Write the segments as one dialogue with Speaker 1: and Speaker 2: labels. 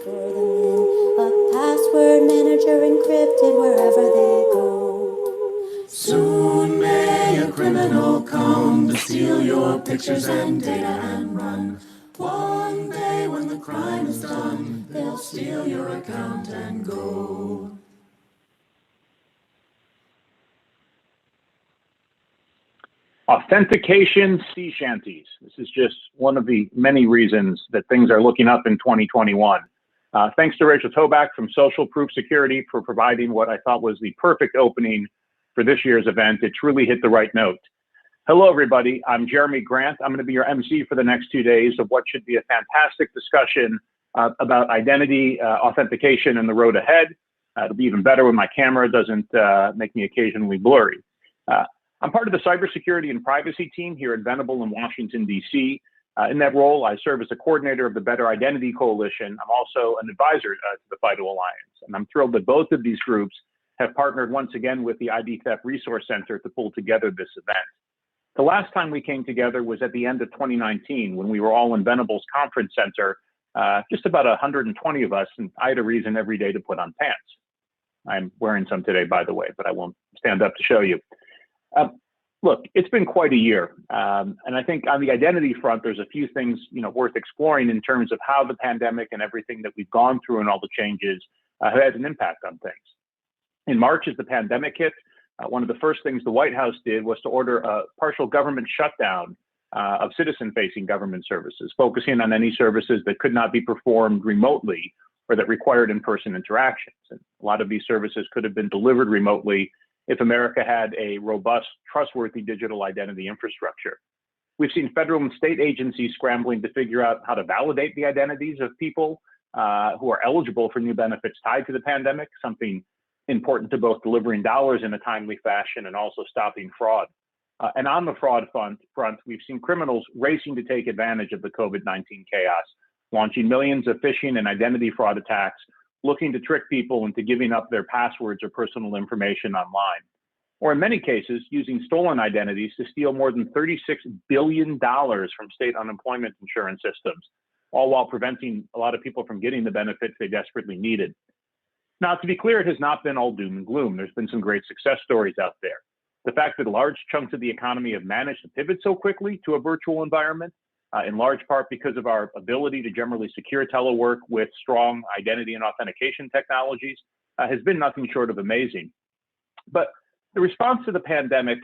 Speaker 1: store them in a password manager encrypted wherever they go.
Speaker 2: Soon may a criminal come to steal your pictures and data and run. One day when the crime is done, they'll steal your account and go.
Speaker 3: Authentication sea shanties. This is just one of the many reasons that things are looking up in 2021. Thanks to Rachel Toback from Social Proof Security for providing what I thought was the perfect opening for this year's event. It truly hit the right note. Hello, everybody. I'm Jeremy Grant. I'm going to be your MC for the next 2 days of what should be a fantastic discussion about identity authentication and the road ahead. It'll be even better when my camera doesn't make me occasionally blurry. I'm part of the cybersecurity and privacy team here at Venable in Washington, D.C. In that role, I serve as a coordinator of the Better Identity Coalition. I'm also an advisor to the FIDO Alliance, and I'm thrilled that both of these groups have partnered once again with the ID Theft Resource Center to pull together this event. The last time we came together was at the end of 2019 when we were all in Venable's conference center, just about 120 of us, and I had a reason every day to put on pants. I'm wearing some today, by the way, but I won't stand up to show you. Look, it's been quite a year, and I think on the identity front, there's a few things worth exploring in terms of how the pandemic and everything that we've gone through and all the changes have had an impact on things. In March, as the pandemic hit, one of the first things the White House did was to order a partial government shutdown of citizen-facing government services, focusing on any services that could not be performed remotely or that required in-person interactions. And a lot of these services could have been delivered remotely if America had a robust, trustworthy digital identity infrastructure. We've seen federal and state agencies scrambling to figure out how to validate the identities of people who are eligible for new benefits tied to the pandemic, something important to both delivering dollars in a timely fashion and also stopping fraud. And on the fraud front, we've seen criminals racing to take advantage of the COVID-19 chaos, launching millions of phishing and identity fraud attacks, looking to trick people into giving up their passwords or personal information online, or in many cases, using stolen identities to steal more than $36 billion from state unemployment insurance systems, all while preventing a lot of people from getting the benefits they desperately needed. Now, to be clear, it has not been all doom and gloom. There's been some great success stories out there. The fact that large chunks of the economy have managed to pivot so quickly to a virtual environment, in large part because of our ability to generally secure telework with strong identity and authentication technologies, has been nothing short of amazing. But the response to the pandemic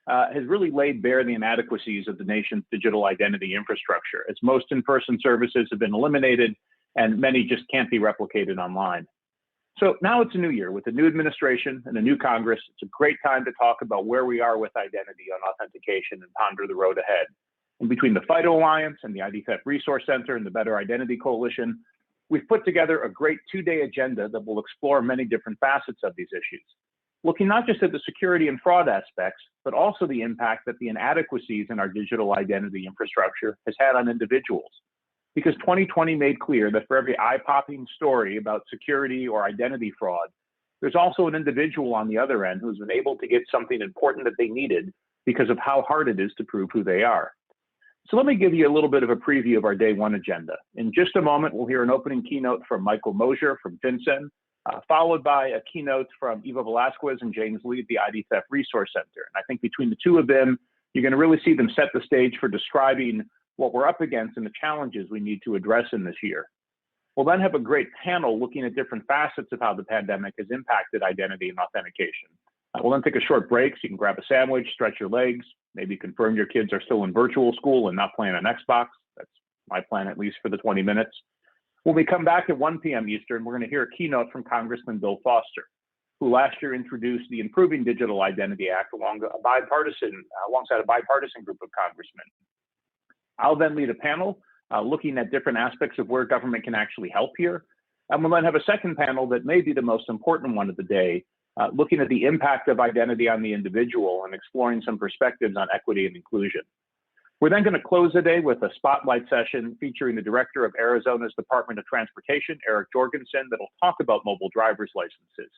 Speaker 3: has really laid bare the inadequacies of the nation's digital identity infrastructure, as most in-person services have been eliminated and many just can't be replicated online. So now it's a new year with a new administration and a new Congress. It's a great time to talk about where we are with identity and authentication and ponder the road ahead. And between the FIDO Alliance and the ID Theft Resource Center and the Better Identity Coalition, we've put together a great 2-day agenda that will explore many different facets of these issues, looking not just at the security and fraud aspects, but also the impact that the inadequacies in our digital identity infrastructure has had on individuals. Because 2020 made clear that for every eye-popping story about security or identity fraud, there's also an individual on the other end who's been able to get something important that they needed because of how hard it is to prove who they are. So let me give you a little bit of a preview of our day one agenda. In just a moment, we'll hear an opening keynote from Michael Mosier from FinCEN, followed by a keynote from Eva Velasquez and James Lee at the ID Theft Resource Center. And I think between the two of them, you're going to really see them set the stage for describing what we're up against and the challenges we need to address in this year. We'll then have a great panel looking at different facets of how the pandemic has impacted identity and authentication. We'll then take a short break so you can grab a sandwich, stretch your legs, maybe confirm your kids are still in virtual school and not playing on Xbox. That's my plan, at least for the 20 minutes. When we come back at 1 p.m. Eastern, we're going to hear a keynote from Congressman Bill Foster, who last year introduced the Improving Digital Identity Act alongside a bipartisan group of congressmen. I'll then lead a panel looking at different aspects of where government can actually help here. And we'll then have a second panel that may be the most important one of the day, looking at the impact of identity on the individual and exploring some perspectives on equity and inclusion. We're then going to close the day with a spotlight session featuring the director of Arizona's Department of Transportation, Eric Jorgensen, that'll talk about mobile driver's licenses.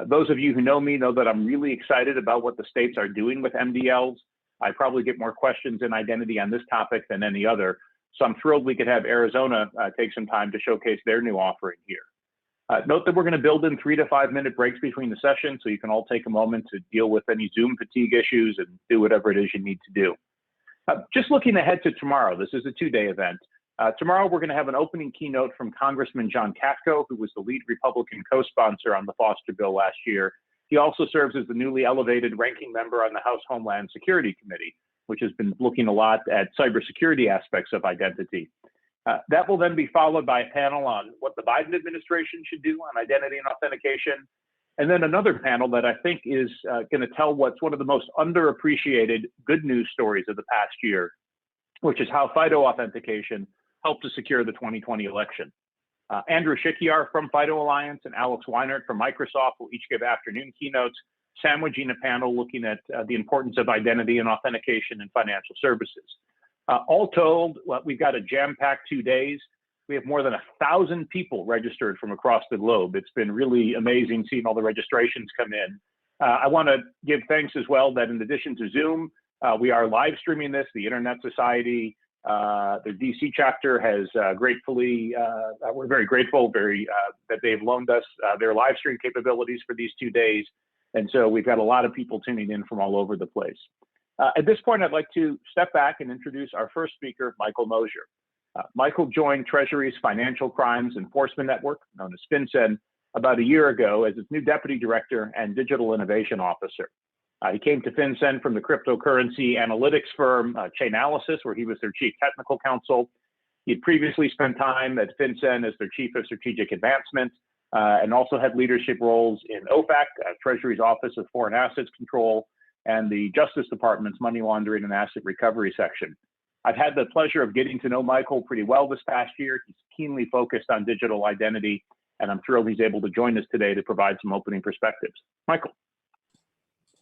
Speaker 3: Those of you who know me know that I'm really excited about what the states are doing with MDLs. I probably get more questions in identity on this topic than any other, So I'm thrilled we could have Arizona take some time to showcase their new offering here. Note that we're going to build in 3 to 5 minute breaks between the sessions so you can all take a moment to deal with any Zoom fatigue issues and do whatever it is you need to do. Just looking ahead to tomorrow, this is a 2-day event. Tomorrow, we're going to have an opening keynote from Congressman John Katko, who was the lead Republican co-sponsor on the Foster bill last year. He also serves as the newly elevated ranking member on the House Homeland Security Committee, which has been looking a lot at cybersecurity aspects of identity. That will then be followed by a panel on what the Biden administration should do on identity and authentication. And then another panel that I think is going to tell what's one of the most underappreciated good news stories of the past year, which is how FIDO authentication helped to secure the 2020 election. Andrew Shikiar from FIDO Alliance and Alex Weinert from Microsoft will each give afternoon keynotes, sandwiching a panel looking at the importance of identity and authentication in financial services. All told, we've got a jam-packed 2 days. We have more than 1,000 people registered from across the globe. It's been really amazing seeing all the registrations come in. I want to give thanks as well that in addition to Zoom, we are live streaming this. The Internet Society, the DC chapter has gratefully, we're very grateful that they've loaned us their live stream capabilities for these 2 days. And so we've got a lot of people tuning in from all over the place. At this point, I'd like to step back and introduce our first speaker, Michael Mosier. Michael joined Treasury's Financial Crimes Enforcement Network, known as FinCEN, about a year ago as its new Deputy Director and Digital Innovation Officer. He came to FinCEN from the cryptocurrency analytics firm Chainalysis, where he was their Chief Technical Counsel. He had previously spent time at FinCEN as their Chief of Strategic Advancement and also had leadership roles in OFAC, Treasury's Office of Foreign Assets Control, and the Justice Department's Money Laundering and Asset Recovery section. I've had the pleasure of getting to know Michael pretty well this past year. He's keenly focused on digital identity, and I'm thrilled he's able to join us today to provide some opening perspectives. Michael.